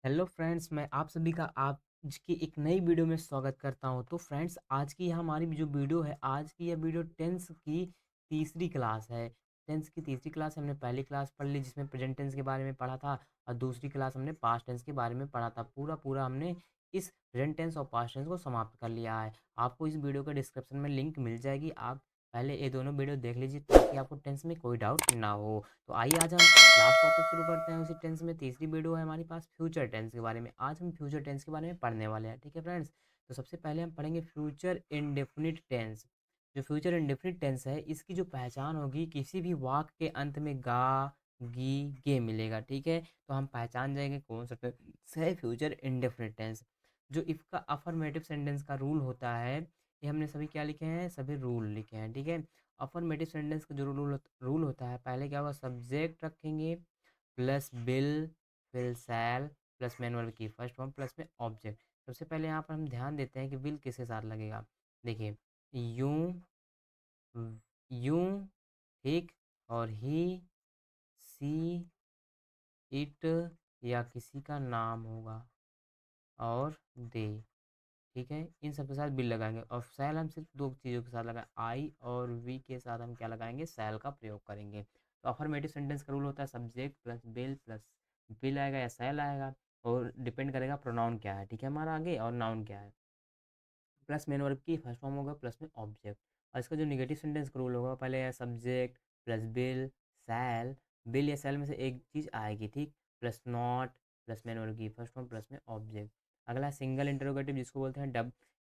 Hello friends, मैं आप सभी का आज की एक नई वीडियो में स्वागत करता हूं। तो फ्रेंड्स, आज की हमारी जो वीडियो है, आज की यह वीडियो टेंस की तीसरी क्लास है। टेंस की तीसरी क्लास हमने पहली क्लास पढ़ ली जिसमें प्रेजेंट टेंस के बारे में पढ़ा था, और दूसरी क्लास हमने पास्ट टेंस के बारे में पढ़ा था। पूरा पूरा हमने इस प्रेजेंट टेंस और पास्ट टेंस को समाप्त कर लिया है। आपको इस वीडियो का डिस्क्रिप्शन में लिंक मिल जाएगी, आप पहले ये दोनों वीडियो देख लीजिए ताकि आपको टेंस में कोई डाउट ना हो। तो आइए आज हम लास्ट टॉपिक शुरू करते हैं। उसी टेंस में तीसरी वीडियो है हमारे पास फ्यूचर टेंस के बारे में। आज हम फ्यूचर टेंस के बारे में पढ़ने वाले हैं, ठीक है फ्रेंड्स। तो सबसे पहले हम पढ़ेंगे फ्यूचर इंडेफिनिट टेंस। जो फ्यूचर इंडेफिनिट टेंस है, इसकी जो पहचान होगी, किसी भी वाक्य के अंत में गा गी गे मिलेगा, ठीक है। तो हम पहचान जाएंगे कौन सा टेंस है फ्यूचर इंडेफिनिट टेंस। जो इसका अफर्मेटिव सेंटेंस का रूल होता है, ये हमने सभी क्या लिखे हैं, सभी रूल लिखे हैं, ठीक है। अफर्मेटिव सेंटेंस का जो रूल होता है, पहले क्या होगा, सब्जेक्ट रखेंगे प्लस विल, फिर शैल, प्लस मैन वर्ब की फर्स्ट फॉर्म, प्लस में ऑब्जेक्ट। सबसे पहले यहाँ पर हम ध्यान देते हैं कि विल किसके साथ लगेगा। देखिए, यूं, यूं, ठीक, और ही, सी, इट, या किसी का नाम होगा, और दे, ठीक है। इन सब के साथ बिल लगाएंगे। और सेल हम सिर्फ दो चीज़ों के साथ लगाए, आई और वी के साथ हम क्या लगाएंगे, सेल का प्रयोग करेंगे। तो अफर्मेटिव सेंटेंस का रूल होता है subject plus bill plus bill आएगा या सेल आएगा, और डिपेंड करेगा प्रोनाउन क्या है, ठीक है, हमारा आगे, और नाउन क्या है। प्लस मेन वर्ब की फर्स्ट फॉर्म होगा, प्लस में ऑब्जेक्ट। और इसका जो निगेटिव सेंटेंस का रूल होगा, पहले है subject plus will shall, will या सैल में से एक चीज़ आएगी, ठीक, plus not, plus main verb की फर्स्ट फॉर्म, प्लस में ऑब्जेक्ट। अगला सिंगल इंटरोगेटिव, जिसको बोलते हैं डब,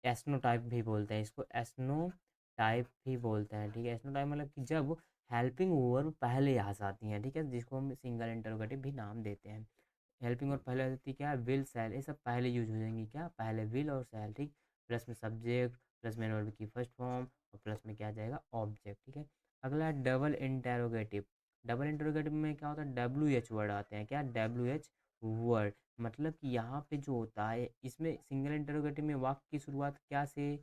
एस्नो टाइप भी बोलते हैं इसको, एस्नो टाइप भी बोलते हैं, ठीक है। एस्नो टाइप मतलब कि जब हेल्पिंग वर्ब पहले आ जाती हैं, ठीक है, जिसको हम सिंगल इंटरोगेटिव भी नाम देते हैं। हेल्पिंग और पहले आ जाती है क्या, विल सैल, ये सब पहले यूज हो जाएंगी, क्या, पहले विल और सैल, ठीक। प्लस में सब्जेक्ट, प्लस में वर्ब की फर्स्ट फॉर्म, और प्लस में क्या आ जाएगा, ऑब्जेक्ट, ठीक है। अगला डबल इंटेरोगेटिव। डबल इंटेरोगेटिव में क्या होता है, डब्ल्यू एच वर्ड आते हैं, क्या, डब्ल्यू एच वर्ड। मतलब कि यहाँ पे जो होता है, इसमें सिंगल इंटेरोगेटिव में वाक्य की शुरुआत क्या से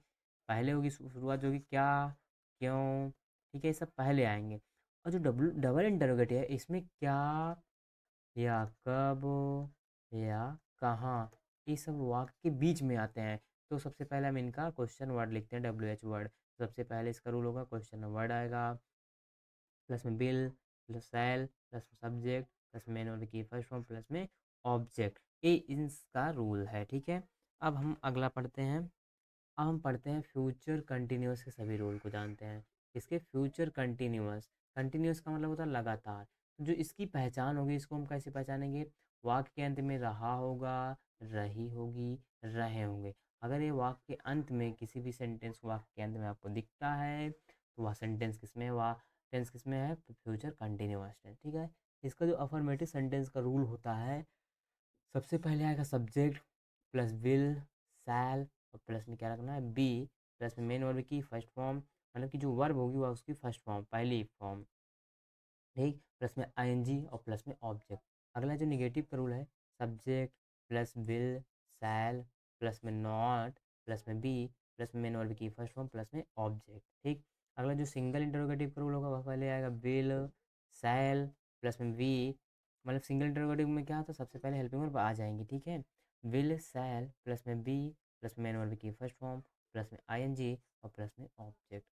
पहले होगी, शुरुआत होगी क्या, क्यों, ठीक है, ये सब पहले आएंगे। और जो डबल डबल इंटेरोगेटिव है, इसमें क्या, या कब, या कहाँ, ये सब वाक्य के बीच में आते हैं। तो सबसे पहले हम इनका क्वेश्चन वर्ड लिखते हैं, डब्ल्यू एच वर्ड। सबसे पहले इसका रूल होगा, क्वेश्चन वर्ड आएगा, प्लस में बिल, प्लस सेल, प्लस में सब्जेक्ट, प्लस में वर्ब की फर्स्ट फॉर्म, प्लस में ऑब्जेक्ट। ये इसका रूल है, ठीक है। अब हम अगला पढ़ते हैं। अब हम पढ़ते हैं फ्यूचर कंटिन्यूअस के सभी रूल को जानते हैं। इसके फ्यूचर कंटिन्यूअस, कंटिन्यूअस का मतलब होता है लगातार। जो इसकी पहचान होगी, इसको हम कैसे पहचानेंगे, वाक्य के अंत में रहा होगा, रही होगी, रहे होंगे। अगर ये वाक्य के अंत में किसी भी सेंटेंस वाक्य के अंत में आपको दिखता है, तो वह सेंटेंस किसमें है, वह टेंस किसमें है, तो फ्यूचर कंटिन्यूअस टेंस, ठीक है। इसका जो अफर्मेटिव सेंटेंस का रूल होता है, सबसे पहले आएगा सब्जेक्ट प्लस विल सैल, और प्लस में क्या रखना है, बी, प्लस में मेन वर्ब की फर्स्ट फॉर्म, मतलब कि जो वर्ब होगी वह उसकी फर्स्ट फॉर्म, पहली फॉर्म, ठीक, प्लस में आईएनजी, और प्लस में ऑब्जेक्ट। अगला जो निगेटिव का रूल है, subject plus will shall, plus में नॉट, प्लस में बी, प्लस में मेन वर्ब की फर्स्ट फॉर्म, प्लस में ऑब्जेक्ट, ठीक। अगला जो सिंगल इंटरोगेटिव का रूल होगा, वह पहले आएगा विल सैल, प्लस में वी, मतलब सिंगल इंटरोगेटिव में क्या होता है, सबसे पहले हेल्पिंग वर्ब आ जाएंगी, ठीक है। विल सैल, प्लस में बी, प्लस में मेन वर्ब की फर्स्ट फॉर्म, प्लस में आईएनजी, और प्लस में ऑब्जेक्ट।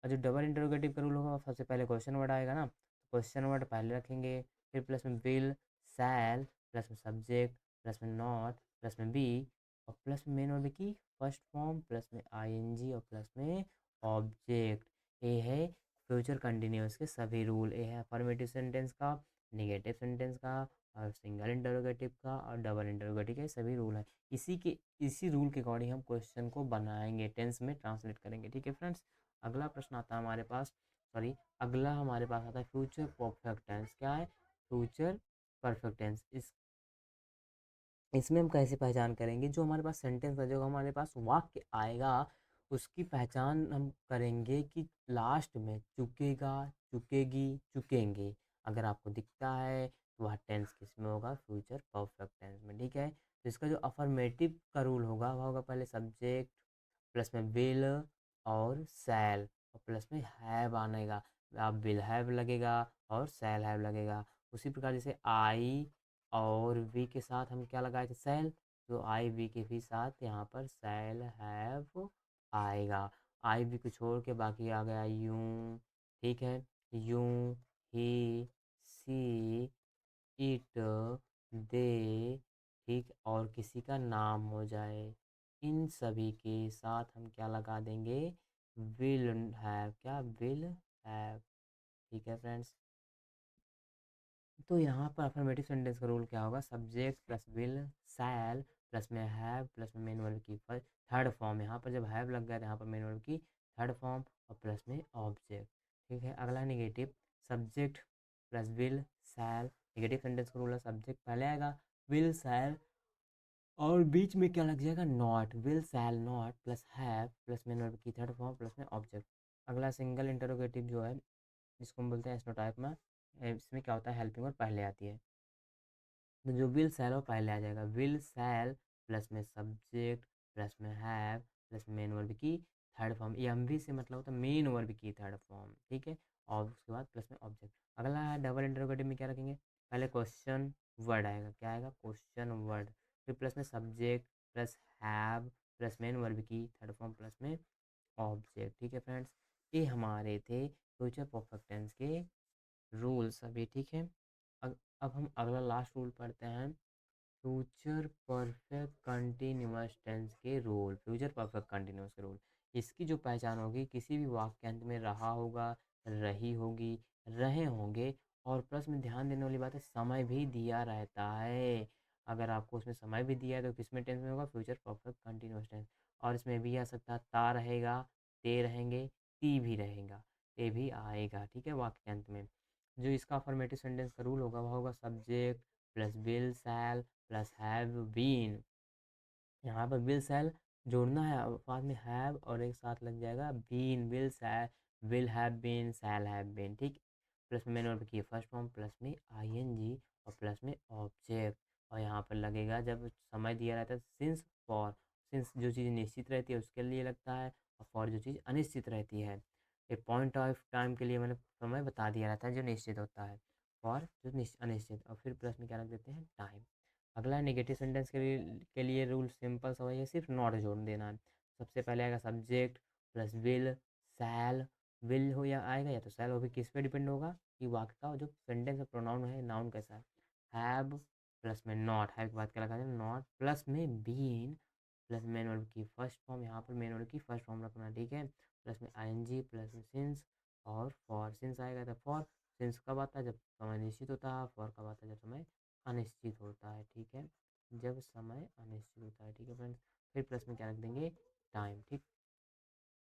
और जो डबल इंटरोगेटिव का रूल होगा, सबसे पहले क्वेश्चन वर्ड आएगा ना, क्वेश्चन वर्ड पहले रखेंगे, फिर प्लस में विल सैल, प्लस में सब्जेक्ट, प्लस में नॉट, प्लस में बी, और प्लस में मेन वर्ब की फर्स्ट फॉर्म, प्लस में आईएनजी, और प्लस में ऑब्जेक्ट। ये है फ्यूचर कंटिन्यूअस के सभी रूल। ये है अफर्मेटिव सेंटेंस का, नेगेटिव सेंटेंस का, और सिंगल इंटरोगेटिव का, और डबल इंटरोगेटिव के सभी रूल हैं। इसी रूल के अकॉर्डिंग हम क्वेश्चन को बनाएंगे, टेंस में ट्रांसलेट करेंगे, ठीक है फ्रेंड्स। अगला प्रश्न आता है हमारे पास, सॉरी, अगला हमारे पास आता है फ्यूचर परफेक्ट टेंस। क्या है, फ्यूचर परफेक्ट टेंस। इसमें हम कैसे पहचान करेंगे, जो हमारे पास सेंटेंस है, जो हमारे पास वाक्य आएगा, उसकी पहचान हम करेंगे कि लास्ट में चुकेगा, चुकेगी, चुकेंगे, अगर आपको दिखता है तो वह टेंस किस में होगा, फ्यूचर परफेक्ट टेंस में, ठीक है। तो इसका जो अफर्मेटिव का रूल होगा, वह होगा पहले सब्जेक्ट, प्लस में विल और सैल, और प्लस में हैव आनेगा, आप विल हैव लगेगा और सैल हैव लगेगा। उसी प्रकार जैसे आई और वी के साथ हम क्या लगाए थे, सेल, तो आई वी के भी साथ यहाँ पर सेल हैव आएगा। आई वी को छोड़ के बाकी आ गया यूं, ठीक है, यूं, ही, सी, इट, दे, ठीक, और किसी का नाम हो जाए, इन सभी के साथ हम क्या लगा देंगे, विल हैव, क्या, विल हैव, ठीक है फ्रेंड्स। तो यहाँ पर अफर्मेटिव सेंटेंस का रूल क्या होगा, subject plus will shall plus में हैव प्लस में मेन वर्ब की थर्ड फॉर्म, यहाँ पर जब हैव लग गया तो यहाँ पर मेन वर्ब की थर्ड फॉर्म और प्लस में ऑब्जेक्ट, ठीक है। अगला negative, subject plus will shell, negative sentence का रूल है सब्जेक्ट पहले आएगा, विल शैल और बीच में क्या लग जाएगा, not, will shall not plus have plus main verb की थर्ड फॉर्म प्लस में ऑब्जेक्ट। अगला सिंगल इंटरोगेटिव जो है, जिसको हम बोलते हैं एस्नोटाइप में, इसमें क्या होता है, हेल्पिंग वर्ब पहले आती है, तो जो विल सैल वो पहले आ जाएगा, विल सैल प्लस में सब्जेक्ट प्लस में हैव प्लस मेन वर्ब की थर्ड फॉर्म, एम वी से मतलब होता है मेन वर्ब की थर्ड फॉर्म, ठीक है, और उसके बाद प्लस में ऑब्जेक्ट। अगला है डबल इंटरोगेटिव में क्या रखेंगे, पहले क्वेश्चन वर्ड आएगा, क्या आएगा, क्वेश्चन वर्ड, फिर प्लस में subject plus have plus main verb की थर्ड फॉर्म प्लस में ऑब्जेक्ट, ठीक है फ्रेंड्स। ये हमारे थे फ्यूचर परफेक्ट टेंस के रूल्स अभी, ठीक है। अब हम अगला लास्ट रूल पढ़ते हैं, फ्यूचर परफेक्ट कंटिन्यूअस टेंस के रूल, फ्यूचर परफेक्ट कंटिन्यूअस के रूल। इसकी जो पहचान होगी, किसी भी वाक्यांत में रहा होगा, रही होगी, रहे होंगे, और प्लस में ध्यान देने वाली बात है, समय भी दिया रहता है। अगर आपको उसमें समय भी दिया है तो किस में टेंस में होगा, फ्यूचर परफेक्ट कंटिन्यूअस टेंस। और इसमें भी आ सकता है ता रहेगा, ते रहेंगे, ती भी रहेगा, ते भी आएगा, ठीक है, वाक्यांत में। जो इसका अफर्मेटिव सेंटेंस का रूल होगा वह होगा subject plus will shall plus have been, यहाँ पर विल शैल जोड़ना है और बाद में हैव और एक साथ लग जाएगा been, will shall, will have been, shall have been, ठीक, प्लस में मेन वर्ब की फर्स्ट फॉर्म प्लस में आईएनजी और प्लस में ऑब्जेक्ट, और यहाँ पर लगेगा जब समय दिया रहता है सिंस फॉर, सिंस जो चीज़ निश्चित रहती है उसके लिए लगता है, और फॉर जो चीज़ अनिश्चित रहती है, एक पॉइंट ऑफ टाइम के लिए मैंने समय बता दिया रहता है जो निश्चित होता है, फॉर जो अनिश्चित, और फिर प्लस में क्या रख देते हैं, टाइम। अगला नेगेटिव सेंटेंस के लिए रूल सिंपल सा है, सिर्फ नॉट जोड़ देना है। सबसे पहले आएगा subject plus will shall, will हो या आएगा या तो सैल हो, भी किस पे डिपेंड होगा कि वाक्य का जो सेंटेंस का प्रोनाउन है, नाउन कैसा है, हैव प्लस में नॉट, हैव के बाद क्या लगा देना, नॉट प्लस में बीन प्लस मेन वर्ब की फर्स्ट फॉर्म, यहाँ पर मेन वर्ब की फर्स्ट फॉर्म रखना, ठीक है, प्लस में आईएनजी प्लस में सिंस और फॉर, सिंस आएगा तो फॉर, सिंस कब आता है जब समय निश्चित होता है, फॉर कब आता है जब समय अनिश्चित होता है, ठीक है, जब समय अनिश्चित होता है, ठीक है फ्रेंड्स। फिर प्लस में क्या रख देंगे, टाइम, ठीक।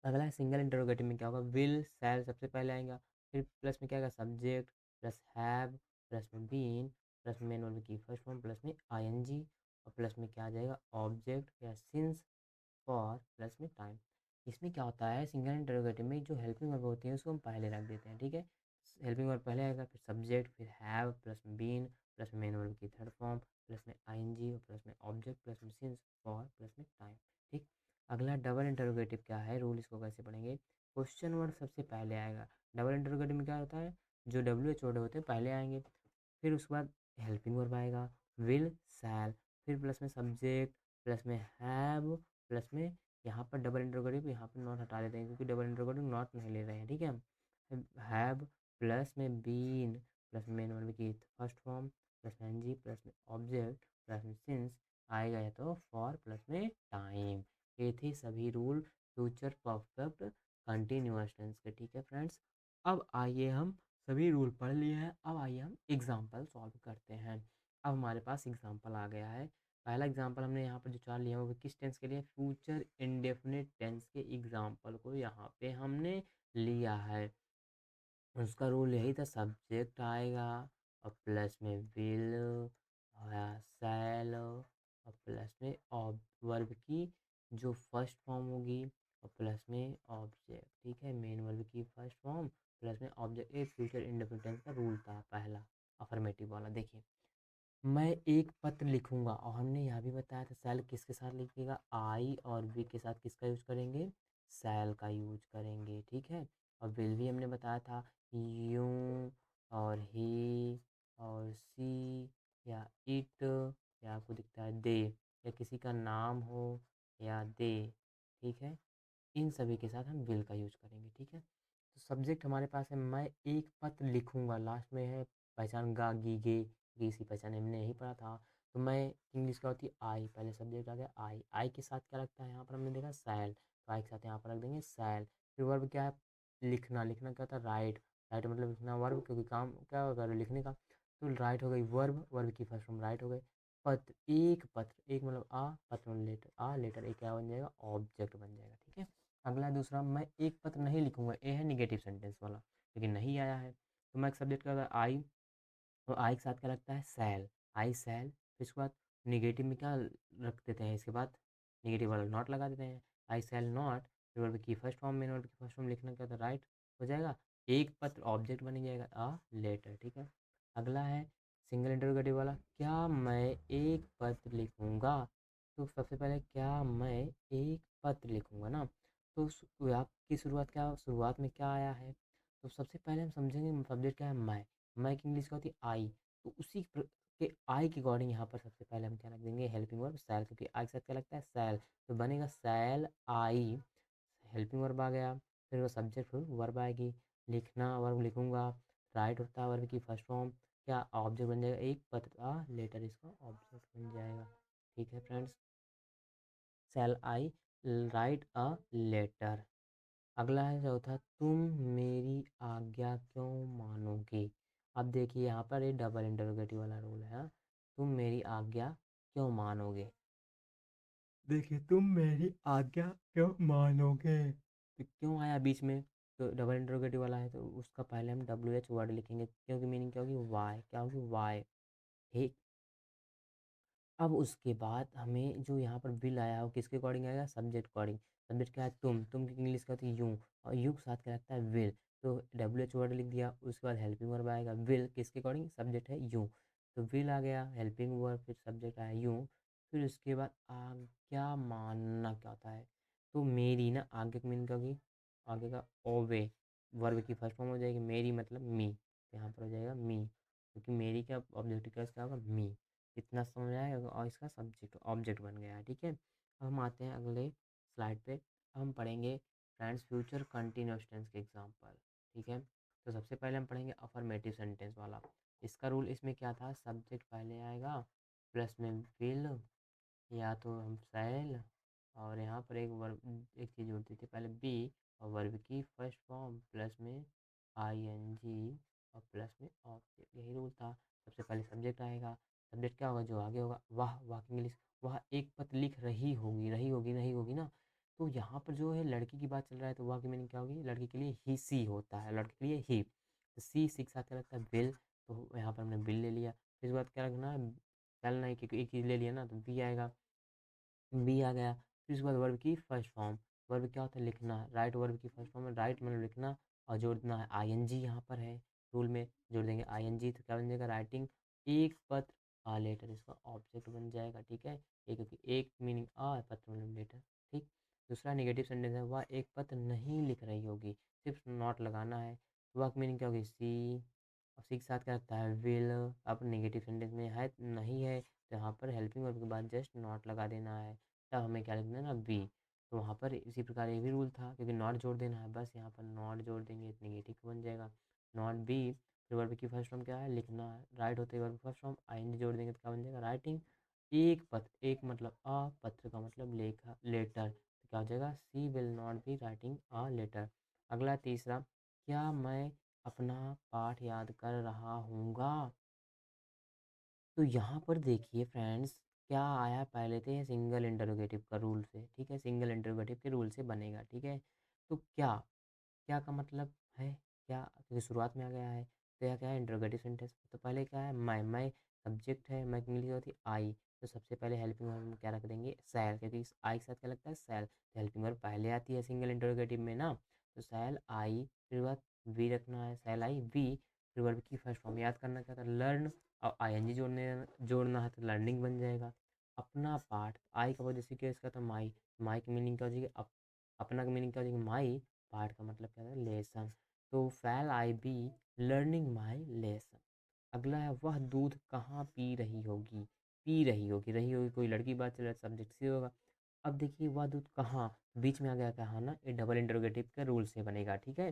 अगला है सिंगल इंटरोगेटिव में क्या होगा, विल शैल सबसे पहले आएगा, फिर प्लस में क्या आएगा, सब्जेक्ट प्लस हैव प्लस में बीन प्लस में मेन वर्ब की फर्स्ट फॉर्म प्लस में आईएनजी और प्लस में क्या आ जाएगा, ऑब्जेक्ट या सिंस फॉर प्लस में टाइम। इसमें क्या होता है, सिंगल इंटरोगेटिव में जो हेल्पिंग वर्ब होती है उसको हम पहले रख देते हैं, ठीक है, हेल्पिंग वर्ब पहले आएगा, फिर सब्जेक्ट, फिर हैव प्लस में बीन प्लस में मेन वर्ब की थर्ड फॉर्म प्लस में आईएनजी और प्लस में ऑब्जेक्ट प्लस में सिंस फॉर प्लस में टाइम, ठीक। अगला डबल इंटरोगेटिव क्या है, रूल इसको कैसे पढ़ेंगे, क्वेश्चन वर्ड सबसे पहले आएगा, डबल इंटरोगेटिव में क्या होता है, जो डब्ल्यू एच वर्ड होते हैं पहले आएंगे, फिर उसके बाद हेल्पिंग वर्ब आएगा, विल शैल, फिर प्लस में सब्जेक्ट प्लस में हैव प्लस में यहाँ पर डबल इंटरोगेटिव, यहाँ पर नॉट हटा देते हैं क्योंकि डबल इंटरोगेटिव नॉट नहीं ले रहे हैं, ठीक है, हैव प्लस में बीन प्लस में मेन वर्ब की फर्स्ट फॉर्म प्लस में एनजी प्लस में ऑब्जेक्ट प्लस में सिंस आएगा या तो फॉर प्लस में टाइम। ये थे सभी rule future perfect continuous tense के, ठीक है फ्रेंड्स। अब आइए हम सभी रूल पढ़ लिए हैं, अब आइए हम एग्जाम्पल सॉल्व करते हैं। अब हमारे पास एग्जाम्पल आ गया है, पहला एग्जाम्पल हमने यहाँ पर जो चार लिया वो किस टेंस के लिए, फ्यूचर इंडेफिनिट टेंस के एग्जाम्पल को यहाँ पे हमने लिया है। उसका रूल यही था, सब्जेक्ट आएगा और प्लस में विल शैल और प्लस में वर्ब की जो फर्स्ट फॉर्म होगी और प्लस में ऑब्जेक्ट, ठीक है, मेन वर्ब की फर्स्ट फॉर्म प्लस में ऑब्जेक्ट। ये फ्यूचर इंडेफिनिट का रूल था पहला, अफर्मेटिव वाला। देखिए, मैं एक पत्र लिखूंगा और हमने यह भी बताया था शैल किसके साथ लिखिएगा, आई और वी के साथ किसका यूज करेंगे, शैल का यूज करेंगे, ठीक है। और विल भी हमने बताया था, यू और ही और सी या इट, या आपको दिखता है दे, या किसी का नाम हो या दे, ठीक है, इन सभी के साथ हम विल का यूज करेंगे, ठीक है। तो सब्जेक्ट हमारे पास है मैं एक पत्र लिखूंगा, लास्ट में है पहचान गा गी गे, इसी पहचान हमने यही पढ़ा था। तो मैं इंग्लिश क्या होती है आई, पहले सब्जेक्ट आ गया आई, आई के साथ क्या लगता है यहाँ पर हमने देखा सैल, तो आई के साथ यहाँ पर रख देंगे सैल। फिर वर्ब क्या है लिखना, लिखना क्या होता है राइट, राइट मतलब लिखना वर्ब, क्योंकि काम क्या होगा लिखने का, तो राइट हो गई वर्ब, वर्ब की फर्स्ट फॉर्म राइट हो गई। पत्र, एक पत्र, एक मतलब आ, पत्र मतलब लेटर, आ लेटर, एक क्या बन जाएगा ऑब्जेक्ट बन जाएगा, ठीक है। अगला दूसरा मैं एक पत्र नहीं लिखूंगा, ए है निगेटिव सेंटेंस वाला, लेकिन नहीं आया है, तो मैं एक सब्जेक्ट का आई, तो आई के साथ क्या लगता है सैल, आई सैल, फिर इसके बाद निगेटिव में क्या रख देते हैं, इसके बाद निगेटिव वाला नॉट लगा देते हैं, आई सैल नॉट, फिर वर्ब की फर्स्ट फॉर्म में, वर्ब की फर्स्ट फॉर्म लिखना क्या होता है राइट हो जाएगा, एक पत्र ऑब्जेक्ट बन जाएगा अ लेटर, ठीक है। अगला है सिंगल इंटरोगेटिव वाला, क्या मैं एक पत्र लिखूंगा, तो सबसे पहले क्या मैं एक पत्र लिखूंगा ना, तो आपकी शुरुआत क्या, शुरुआत में क्या आया है, तो सबसे पहले हम समझेंगे सब्जेक्ट क्या है मैं की इंग्लिश क्या होती है आई, तो उसी के आई के अकॉर्डिंग यहाँ पर सबसे पहले हम क्या रख देंगे हेल्पिंग वर्ब सैल, क्योंकि आई के साथ क्या लगता है सैल, तो बनेगा सैल आई, हेल्पिंग वर्ब आ गया, फिर वो सब्जेक्ट फिर वर्ब आएगी, लिखना वर्ब लिखूंगा, राइट होता है वर्ब की फर्स्ट फॉर्म, क्या ऑब्जेक्ट बन जाएगा एक पत्र लेटर, इसका ऑब्जेक्ट बन जाएगा, ठीक है friends, shall I write a letter. अगला है चौथा, तुम मेरी आज्ञा क्यों मानोगे, अब देखिए यहाँ पर ये डबल इंटरोगेटिव वाला रूल है, हाँ? तुम मेरी आज्ञा क्यों मानोगे, देखिए तुम मेरी आज्ञा क्यों मानोगे, तो क्यों आया बीच में, तो डबल इंटरोगेटिव वाला है, तो उसका पहले हम डब्ल्यू एच वर्ड लिखेंगे, क्योंकि मीनिंग क्या होगी वाई, क्या होगी वाई, ठीक। अब उसके बाद हमें जो यहाँ पर बिल आया वो किसके अकॉर्डिंग आएगा सब्जेक्ट अकॉर्डिंग, सब्जेक्ट क्या है तुम की इंग्लिश का होती है यूँ, और यू के साथ क्या लगता है विल, तो डब्ल्यू एच वर्ड लिख दिया, उसके बाद हेल्पिंग वर्ब आएगा विल किसके अकॉर्डिंग सब्जेक्ट है यूँ, तो विल आ गया हेल्पिंग वर्ब, फिर सब्जेक्ट आया यूँ, फिर उसके बाद आज्ञा मानना क्या होता है, तो मेरी ना आगे का मीनिंग क्या होगी, आगे का ओवे, वर्ब की फर्स्ट फॉर्म हो जाएगी मेरी मतलब मी, यहाँ पर हो जाएगा मी, क्योंकि मेरी क्या ऑब्जेक्टिव क्या होगा मी, इतना समझ आया और इसका सब्जेक्ट ऑब्जेक्ट बन गया है, ठीक है। अब हम आते हैं अगले स्लाइड पे, हम पढ़ेंगे फ्रेंड्स फ्यूचर कंटिन्यूअस टेंस के एग्जांपल, ठीक है। तो सबसे पहले हम पढ़ेंगे अफर्मेटिव सेंटेंस वाला, इसका रूल इसमें क्या था, सब्जेक्ट पहले आएगा प्लस में विल या तो हम शैल, और यहाँ पर एक वर्ब एक चीज़ होती थी पहले बी, और वर्ब की फर्स्ट फॉर्म प्लस में आई एन जी और प्लस में ऑब्जेक्ट, यही रूल था। सबसे पहले सब्जेक्ट आएगा, सब्जेक्ट क्या होगा जो आगे होगा, वाह की इंग्लिश, वह एक पत्र लिख रही होगी, रही होगी नहीं होगी ना, तो यहाँ पर जो है लड़की की बात चल रहा है, तो वाह की मीनिंग क्या होगी, लड़की के लिए ही सी होता है, लड़के के लिए ही, तो सी के साथ क्या लगता है बिल, तो यहाँ पर हमने बिल ले लिया, फिर उसके बाद क्या रखना है, चलना है क्योंकि एक चीज़ ले लिया ना, तो बी आएगा, बी आ गया, फिर उसके बाद वर्ब की फर्स्ट फॉर्म, वर्ब क्या होता है लिखना, राइट वर्ब की फर्स्ट फॉर्म है राइट मतलब लिखना, और जोड़ना है आईएनजी, यहाँ पर है रूल में जोड़ देंगे आईएनजी, तो क्या बन जाएगा राइटिंग एक पत्र आ लेटर, इसका ऑब्जेक्ट बन जाएगा, ठीक है। एक क्योंकि एक मीनिंग आ पत्र मतलब लेटर, ठीक। दूसरा नेगेटिव सेंटेंस है, वह एक पत्र नहीं लिख रही होगी, सिर्फ नॉट लगाना है, वह की मीनिंग क्या होगी सी, और सी के साथ क्या लगता है विल, अब नेगेटिव सेंटेंस में है नहीं है, तो यहाँ पर हेल्पिंग वर्ब के बाद जस्ट नॉट लगा देना है, तब हमें क्या लिख देना है बी, तो वहाँ पर इसी प्रकार ये भी रूल था, क्योंकि नॉट जोड़ देना है, बस यहाँ पर नॉट जोड़ देंगे तो नेगेटिव बन जाएगा, नॉट बी, फिर वर्ब की फर्स्ट फॉर्म क्या है लिखना, राइट होते ही वर्ब फर्स्ट फॉर्म आईएनजी जोड़ देंगे तो क्या बन जाएगा राइटिंग एक पत्र, एक मतलब आ, पत्र का मतलब लेखा लेटर, तो क्या हो जाएगा she will not be writing a letter. अगला तीसरा, क्या मैं अपना पाठ याद कर रहा हूँगा, तो यहाँ पर देखिए फ्रेंड्स क्या आया, पहले थे सिंगल इंटरोगेटिव का रूल से, ठीक है, सिंगल इंटरोगेटिव के रूल से बनेगा, ठीक है। तो क्या, क्या का मतलब है क्या, क्योंकि शुरुआत में आ गया है, तो यह क्या है इंटरोगेटिव सेंटेंस, तो पहले क्या है मैं सब्जेक्ट है, मैं की इंग्लिश होती है आई, तो सबसे पहले हेल्पिंग वर्ब क्या रख देंगे सैल, क्योंकि इस आई के साथ क्या लगता है सैल, तो हेल्पिंग वर्ब पहले आती है सिंगल इंटरोगेटिव में ना, तो सैल आई, फिर बाद वी रखना है सैल आई वी, फिर वर्ब की फर्स्ट फॉर्म याद करना क्या था लर्न, और आईएनजी जोड़ना है तो लर्निंग बन जाएगा। अपना पाठ, आई का जैसे कि इसका था माई, माई की मीनिंग क्या हो जाएगी अपना का मीनिंग क्या हो जाएगी माई, पाठ का मतलब क्या था लेसन, तो फैल आई बी लर्निंग माई लेसन, अगला है वह दूध कहाँ पी रही होगी। पी रही होगी कोई लड़की बात चल रहा है, सब्जेक्ट से होगा। अब देखिए वह दूध कहाँ, बीच में आ गया कहाँ ना, ये डबल इंटरोगेटिव के रूल से बनेगा, ठीक है।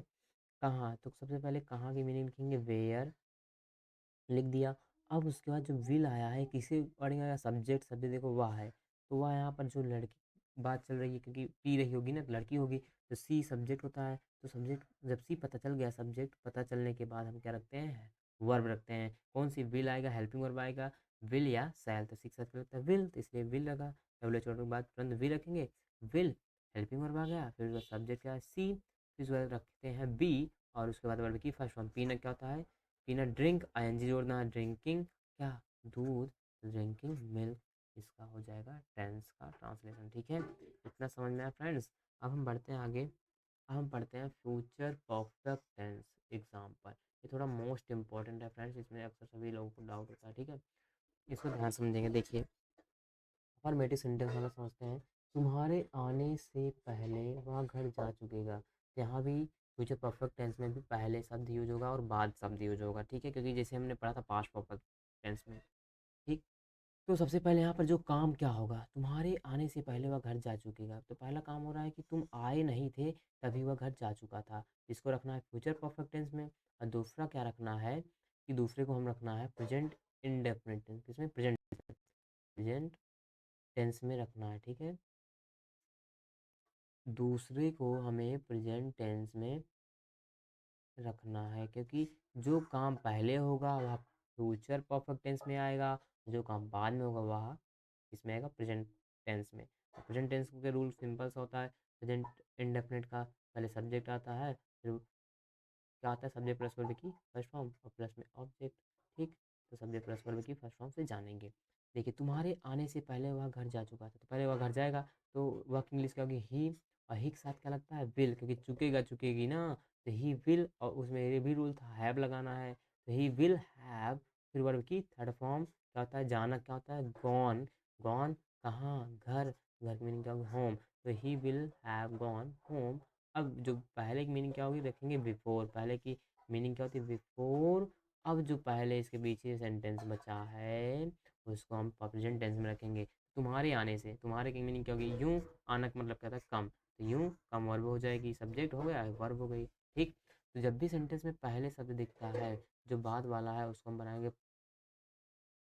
कहाँ, तो सबसे पहले कहाँ की मीनिंग लिखेंगे, वेयर लिख दिया। अब उसके बाद जो विल आया है किसे पढ़ेगा, सब्जेक्ट, सब्जेक्ट देखो वाह है, तो वह यहाँ पर जो लड़की बात चल रही है क्योंकि पी रही होगी ना, तो लड़की होगी, तो सी सब्जेक्ट होता है। तो सब्जेक्ट जब सी पता चल गया, सब्जेक्ट पता चलने के बाद हम क्या रखते हैं, वर्ब रखते हैं। कौन सी, विल आएगा, हेल्पिंग वर्ब आएगा, विल या सैल, तो सिक्स लगता है विल, तो इसलिए विल लगा। डब्ल्यू छोड़ने के बाद तुरंत विल रखेंगे, विल हेल्पिंग वर्ब आ गया, फिर सब्जेक्ट क्या है सी, फिर उसके बाद रखते हैं बी, और उसके बाद वर्ब की फर्स्ट फॉर्म पीना क्या होता है, पीनट, ड्रिंक आईएनजी जोड़ना है, ड्रिंकिंग क्या, दूध, ड्रिंकिंग मिल्क, इसका हो जाएगा टेंस का ट्रांसलेशन, ठीक है। इतना समझ में आया फ्रेंड्स। अब हम बढ़ते हैं आगे, अब हम पढ़ते हैं फ्यूचर परफेक्ट टेंस एग्जाम्पल। ये थोड़ा मोस्ट इंपॉर्टेंट है फ्रेंड्स, इसमें अक्सर सभी लोगों को डाउट होता है, ठीक है। इसको ध्यान समझेंगे, देखिए अफर्मेटिव सेंटेंस वाला समझते हैं। तुम्हारे आने से पहले वह घर जा चुकेगा। यहाँ भी फ्यूचर परफेक्ट टेंस में भी पहले शब्द यूज होगा और बाद शब्द यूज होगा, ठीक है, क्योंकि जैसे हमने पढ़ा था पास्ट परफेक्ट टेंस में, ठीक। तो सबसे पहले यहाँ पर जो काम क्या होगा, तुम्हारे आने से पहले वह घर जा चुकेगा, तो पहला काम हो रहा है कि तुम आए नहीं थे तभी वह घर जा चुका था, इसको रखना है फ्यूचर परफेक्ट टेंस में। और दूसरा क्या रखना है कि दूसरे को हम रखना है प्रेजेंट इंडेफिनिट टेंस, किसमें, प्रेजेंट टेंस में रखना है, ठीक है। दूसरे को हमें प्रेजेंट टेंस में रखना है, क्योंकि जो काम पहले होगा वह फ्यूचर परफेक्ट टेंस में आएगा, जो काम बाद में होगा वह इसमें आएगा प्रेजेंट टेंस में। प्रेजेंट टेंस के रूल सिंपल सा होता है, प्रेजेंट इंडेफिनिट का पहले सब्जेक्ट आता है, फिर क्या आता है, सब्जेक्ट प्लस वर्ब की फर्स्ट फॉर्म और प्लस में ऑब्जेक्ट, ठीक। तो सब्जेक्ट प्लस वर्ब की फर्स्ट फॉर्म से जानेंगे। देखिए तुम्हारे आने से पहले वह घर जा चुका था, तो पहले वह घर जाएगा, तो वह इंग्लिश क्या होगी, ही, और ही के साथ क्या लगता है, विल, क्योंकि चुकेगा चुकेगी ना, तो ही विल, और उसमें ये भी रूल था हैव लगाना है, तो ही विल हैव, फिर वर्ब की थर्ड फॉर्म क्या होता है, जाना क्या होता है, गॉन, गॉन कहाँ, घर, घर की मीनिंग क्या होगी, होम, तो he will have gone home. अब जो पहले की मीनिंग क्या होगी देखेंगे, बिफोर, पहले की मीनिंग क्या होती है, बिफोर। अब जो पहले इसके पीछे सेंटेंस बचा है उसको हम प्रेजेंट टेंस में रखेंगे, तुम्हारे आने से, तुम्हारे की मीनिंग क्या होगी, यूं, आना का मतलब क्या था, कम, तो यूं कम वर्ब हो जाएगी, सब्जेक्ट हो गया, वर्ब हो गई, ठीक। तो जब भी सेंटेंस में पहले शब्द दिखता है जो बाद वाला है उसको हम बनाएंगे,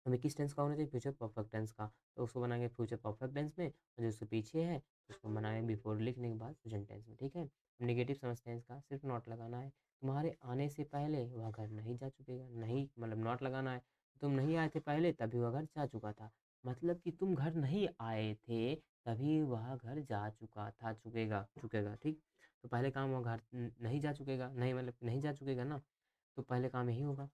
हमें किस टेंस का होना चाहिए, फ्यूचर परफेक्ट टेंस का, तो उसको बनाएंगे फ्यूचर परफेक्ट टेंस में, और जो उसके पीछे है उसको बनाएंगे बिफोर लिखने के बाद प्रेजेंट टेंस में, ठीक है। नेगेटिव समझते हैं इसका, सिर्फ नॉट लगाना है, तुम्हारे आने से पहले वह घर नहीं जा चुकेगा, नहीं मतलब नॉट लगाना है, तुम नहीं आए थे पहले तभी वह घर जा चुका था, मतलब कि तुम घर नहीं आए थे तभी वह घर जा चुका था, चुकेगा चुकेगा, ठीक। तो पहले काम वह घर नहीं जा चुकेगा, नहीं मतलब नहीं जा चुकेगा ना, तो पहले काम यही होगा।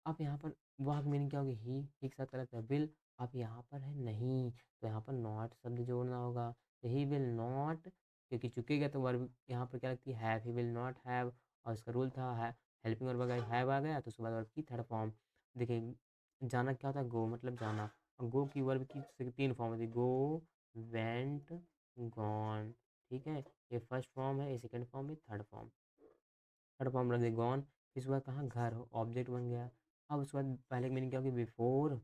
अब यहाँ पर वह की मीनिंग क्या होगी, ही एक साथ गलत है, विल, अब यहाँ पर है नहीं, तो यहाँ पर नॉट शब्द जोड़ना होगा, तो ही विल नॉट, क्योंकि चुकेगा तो वर्ब यहाँ पर क्या लगती है, have, he will not have, और इसका रूल था हेल्पिंग वर्ब अगर हैव आ गया तो उसके बाद वर्ब की थर्ड फॉर्म। देखिए जाना क्या होता है, गो मतलब जाना, और गो की वर्ब की तीन फॉर्म होती है, गो, वेंट, गॉन, ठीक है। ये फर्स्ट फॉर्म है, ये सेकंड फॉर्म है, थर्ड फॉर्म, थर्ड फॉर्म रख दे गॉन, फिर उसके बाद कहाँ, घर, ऑब्जेक्ट बन गया। अब उसके बाद पहले की मीनिंग क्या होगी, बिफोर।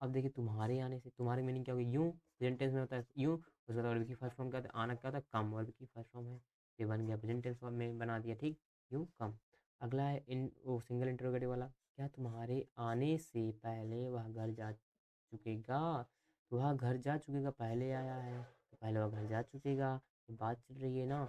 अब देखिए तुम्हारे आने से, तुम्हारी मीनिंग क्या होगी, यूं, प्रेजेंट टेंस में होता है यूं, उसके बाद वर्ब की फर्स्ट फॉर्म क्या होता है, आना क्या होता है, कम, वर्ब की फर्स्ट फॉर्म है, ये बन गया प्रेजेंट टेंस में बना दिया, ठीक, यूं कम। अगला है इन वो सिंगल इंटरोगेटिव वाला, क्या तुम्हारे आने से पहले वह घर जा चुकेगा, तो वह घर जा चुकेगा पहले आया है, तो पहले वह घर जा चुकेगा, तो बात चल रही है ना,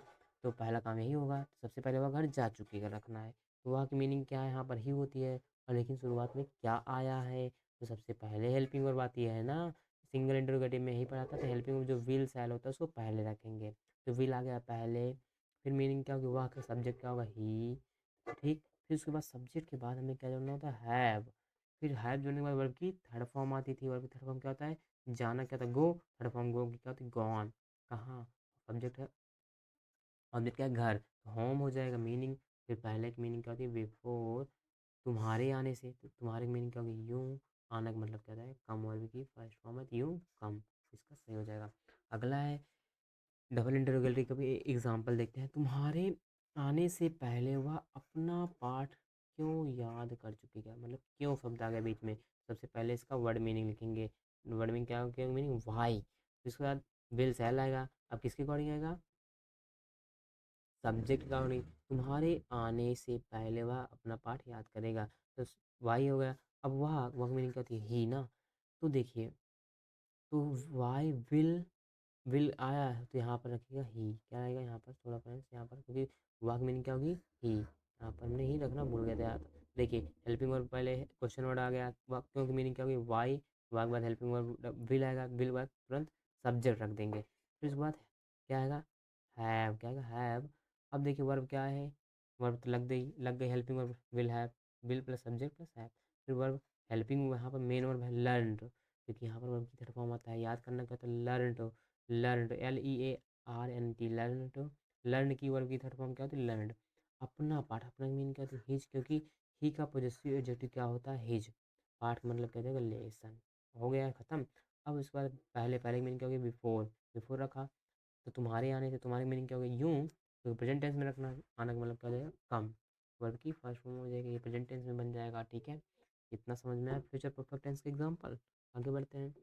तो पहला काम यही होगा, तो सबसे पहले वह घर जा चुकेगा रखना है, तो वह की मीनिंग क्या है, यहाँ पर ही होती है, और लेकिन शुरुआत में क्या आया है, तो सबसे पहले हेल्पिंग वर्ब आती है ना, सिंगल इंटरोगेटिव में ही पढ़ा था, तो हेल्पिंग वर्ब जो विल सैल होता है उसको पहले रखेंगे, तो विल आ गया पहले, फिर मीनिंग क्या होगी, वह का सब्जेक्ट क्या होगा, ही, ठीक। फिर उसके बाद सब्जेक्ट के बाद हमें क्या जोड़ना होता है, हैव, फिर हैव जोड़ने के बाद वर्ब की थर्ड फॉर्म आती थी, वर्ब की थर्ड फॉर्म क्या होता है, जाना क्या था, गो, थर्ड फॉर्म गो की क्या होती है, गॉन, कहाँ, सब्जेक्ट है, ऑब्जेक्ट क्या है, घर, होम हो जाएगा मीनिंग, फिर पहले की मीनिंग क्या होती है, बिफोर, तुम्हारे आने से, तो तुम्हारे की मीनिंग क्या होगी, यूं, आना का मतलब क्या होता है, कम, वर्ब की फर्स्ट फॉर्म है, तो यूं कम, इसका सही हो जाएगा। अगला है डबल इंटरोगेटरी का भी एग्जाम्पल देखते हैं, तुम्हारे आने से पहले वह अपना पाठ क्यों याद कर चुके क्या, मतलब क्यों शब्द आ गया बीच में। सबसे पहले इसका वर्ड मीनिंग लिखेंगे। वर्ड मीनिंग क्या क्या मीनिंग, वाई। इसके बाद विल सेल आएगा। अब किसके अकॉर्डिंग आएगा, सब्जेक्ट का अकॉर्डिंग। तुम्हारे आने से पहले वह अपना पाठ याद करेगा, तो वाई हो गया। अब वह मीनिंग क्या होती है, ही ना। तो देखिए, तो वाई विल आया है तो यहाँ पर रखिएगा ही। क्या आएगा यहाँ पर, थोड़ा फ्रेंड्स यहाँ पर, क्योंकि वाक मीनिंग क्या होगी, ही। यहाँ पर हमने ही रखना भूल गए थे यार। देखिए हेल्पिंग वर्ब पहले क्वेश्चन वर्ड आ गया, वाक्यों की मीनिंग क्या होगी, वाई। वाक बाद हेल्पिंग वर्ब विल आएगा, विल बाद तुरंत सब्जेक्ट रख देंगे। फिर उसके बाद क्या आएगा, हैव। क्या आएगा, हैव। अब देखिए वर्ब क्या है, वर्ब तो लग गई helping verb will have, will plus subject plus have. फिर वर्ब हेल्पिंग, यहाँ पर मेन वर्ब है लर्न, क्योंकि यहाँ पर वर्ब की थर्ड फॉर्म आता है, याद करना क्या होता है, learn to. Learn to, LEARNT, learn to. Learn की वर्ब की थर्ड फॉर्म क्या होती है, लर्नड। अपना पाठ, अपना मीन क्या होती है, हिज, क्योंकि ही का पॉजेसिव एडजेक्टिव क्या होता है, हिज। पाठ मतलब क्या होता है, लेसन। हो गया खत्म। अब उसके बाद पहले पहले मीनिंग क्या होगी, बिफोर। बिफोर रखा तो तुम्हारे आने से, तुम्हारे मीनिंग क्या होगी, यूं। तो प्रेजेंट टेंस में रखना, आने का मतलब क्या हो जाएगा, कम। वर्ब की फर्स्ट फॉर्म हो जाएगी, ये प्रेजेंट टेंस में बन जाएगा। ठीक है, इतना समझ में आया फ्यूचर परफेक्ट टेंस के एग्जाम्पल। आगे बढ़ते हैं।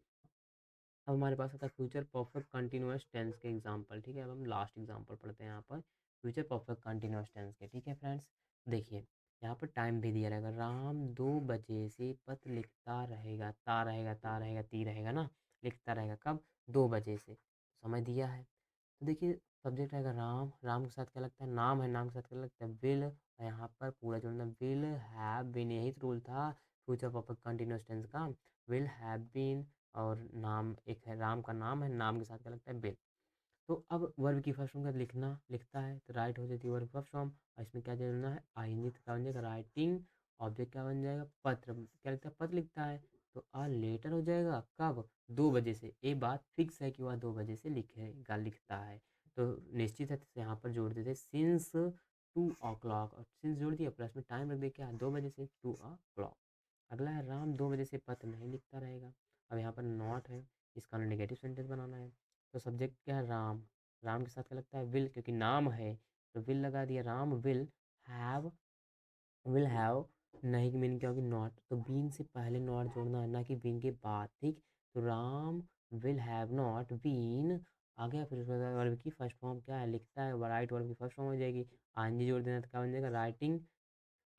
अब हमारे पास आता है फ्यूचर परफेक्ट कंटिन्यूअस टेंस के एग्जाम्पल। ठीक है, अब हम लास्ट एग्जाम्पल पढ़ते हैं यहाँ पर फ्यूचर परफेक्ट कंटिन्यूअस टेंस के। ठीक है फ्रेंड्स, देखिए यहाँ पर टाइम भी दिया रहेगा, राम 2 बजे से पत्र लिखता रहेगा। ता रहेगा, ता रहेगा, ती रहेगा ना, लिखता रहेगा कब, 2 बजे से, समय दिया है। तो देखिए सब्जेक्ट रहेगा राम, राम के साथ क्या लगता है, नाम है, नाम के साथ क्या लगता है, विल। और यहाँ पर पूरा जोड़ना, विल हैव बीन, यही तो रूल था फ्यूचर परफेक्ट कंटिन्यूअस टेंस का, विल हैव बीन। और नाम एक है, राम का नाम है, नाम के साथ क्या लगता है, विल। तो अब वर्ब की फर्स्ट फॉर्म का लिखना लिखता है तो राइट हो जाती है वर्ब फर्स्ट फॉर्म, और इसमें क्या जोड़ना है, आईएनजी, क्या बन जाएगा, राइटिंग। ऑब्जेक्ट क्या बन जाएगा, पत्र, क्या लिखता है, पत्र लिखता है। तो आ लेटर हो जाएगा कब, 2 बजे से। ये बात फिक्स है कि वह 2 बजे से लिखेगा, लिखता है। तो निश्चित है, तो यहाँ पर जोड़ देते सिंस 2 o'clock, और सिंस जोड़ दिया, प्लस में टाइम रख दे, क्या 2 बजे से 2 o'clock। अगला है राम 2 बजे से पत्र नहीं लिखता रहेगा। अब यहाँ पर नॉट है, इसका नेगेटिव सेंटेंस बनाना है। तो सब्जेक्ट क्या है, राम। राम के साथ क्या लगता है, विल, क्योंकि नाम है तो विल लगा दिया, राम हैव विल हैव। नहीं की मीनिंग क्या होगी, नॉट। तो बीन से पहले नॉट जोड़ना है, ना कि बीन के बाद। ठीक, तो Ram will have not been आ गया। फिर उसके बाद वर्ब की फर्स्ट फॉर्म क्या है, लिखता है, राइट वर्ब की फर्स्ट फॉर्म हो जाएगी। आंजी जोड़ देना तो क्या बन जाएगा, राइटिंग।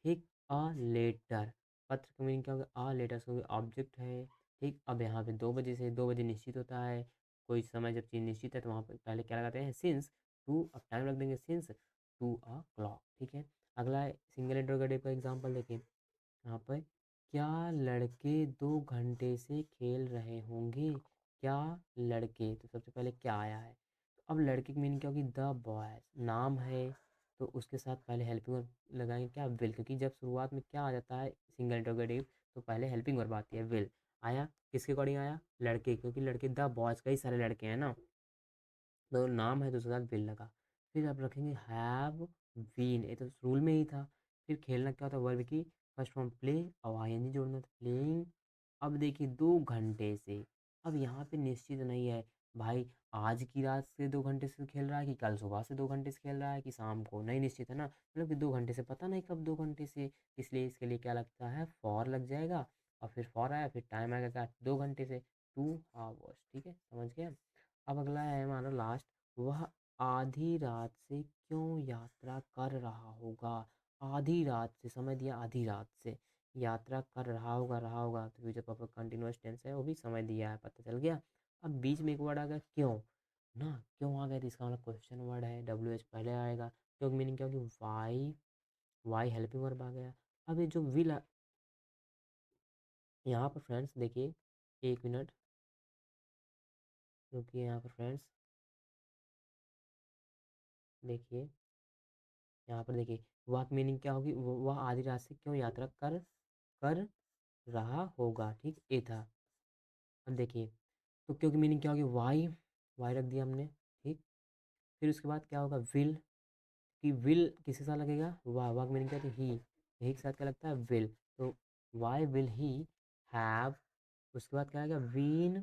ठीक, अ लेटर। पत्र का मीनिंग क्या होगा, अ लेटर, क्योंकि ऑब्जेक्ट है। ठीक, अब यहाँ पे 2 बजे से, 2 बजे निश्चित होता है, कोई समय जब चीज़ निश्चित है तो वहाँ पे पहले क्या लगाते हैं, सिंस टू। अब टाइम रख देंगे, सिंस 2 o'clock। ठीक है, अगला है सिंगल इंटरोगेटिव का एग्जांपल देखिए यहाँ पर, क्या लड़के 2 घंटे से खेल रहे होंगे। क्या लड़के, तो सबसे पहले क्या आया है, अब लड़के की मीनिंग क्या होगी, द बॉयज। नाम है तो उसके साथ पहले हेल्पिंग वर्ब लगाएंगे, क्या, विल, क्योंकि जब शुरुआत में क्या आ जाता है, सिंगल इंटरोगेटिव, तो पहले हेल्पिंग वर्ब आती है, विल। आया किसके अकॉर्डिंग आया, लड़के, क्योंकि लड़के द बॉयज, कई सारे लड़के हैं ना, तो नाम है तो उसके साथ विल लगा। फिर आप रखेंगे हैव बीन, ये तो रूल में ही था। फिर खेलना क्या होता है, वर्ब की फर्स्ट फॉर्म प्ले, और आईएनजी जोड़ना था, प्लेइंग। अब देखिए 2 घंटे से, अब यहाँ पे निश्चित नहीं है भाई, आज की रात से 2 घंटे से खेल रहा है, कि कल सुबह से 2 घंटे से खेल रहा है, कि शाम को, नहीं निश्चित है ना, मतलब कि 2 घंटे से, पता नहीं कब 2 घंटे से। इसलिए इसके लिए क्या लगता है, फॉर लग जाएगा। और फिर फॉर आया, फिर टाइम आएगा क्या, 2 घंटे से, 2 hours। ठीक है, समझ गए। अब अगला है हमारा लास्ट, वह आधी रात से क्यों यात्रा कर रहा होगा। आधी रात से, समय दिया आधी रात से, यात्रा कर रहा होगा, तो फ्यूचर परफेक्ट कंटिन्यूअस टेंस है, वो भी समय दिया है, पता चल गया। अब बीच में एक वर्ड आ गया क्यों, ना क्यों आ गया, तो इसका मतलब क्वेश्चन वर्ड है, WH पहले आएगा। क्यों मीनिंग क्या होगी, वाई। वाई हेल्पिंग वर्ब आ गया। अब ये जो विल, यहाँ पर फ्रेंड्स देखिए, 1 मिनट, क्योंकि यहाँ पर फ्रेंड्स देखिए, यहाँ पर देखिए वाक मीनिंग क्या होगी, वह आधी रात से क्यों यात्रा कर कर रहा होगा। ठीक, ये था। अब देखिए, तो क्योंकि मीनिंग क्या होगी, वाई। वाई रख दिया हमने। ठीक, फिर उसके बाद क्या होगा, विल, कि विल किसके साथ लगेगा, वाह। वाक मीनिंग क्या होती है, ही। ही के साथ क्या लगता है, विल। तो वाई विल ही हैव, उसके बाद क्या आएगा, बीन।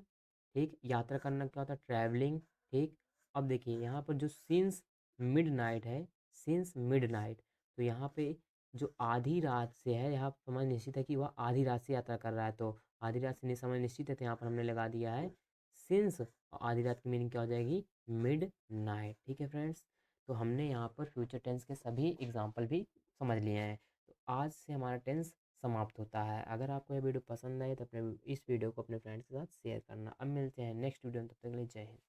ठीक, यात्रा करना क्या होता है, ट्रैवलिंग। ठीक, अब देखिए यहाँ पर जो सिंस मिड नाइट है, सिंस मिड नाइट, तो यहाँ पे जो आधी रात से है, यहाँ समय निश्चित है कि वह आधी रात से यात्रा कर रहा है, तो आधी रात से समय निश्चित है, तो यहाँ पर हमने लगा दिया है सिंस। आधी रात की मीनिंग क्या हो जाएगी? Mid night. ठीक है फ्रेंड्स, तो हमने यहाँ पर फ्यूचर टेंस के सभी एग्जाम्पल भी समझ लिए हैं। तो आज से हमारा टेंस समाप्त होता है। अगर आपको यह वीडियो पसंद आए तो अपने इस वीडियो को अपने फ्रेंड्स के साथ शेयर करना। अब मिलते हैं नेक्स्ट वीडियो में, तब तक के लिए जय हिंद।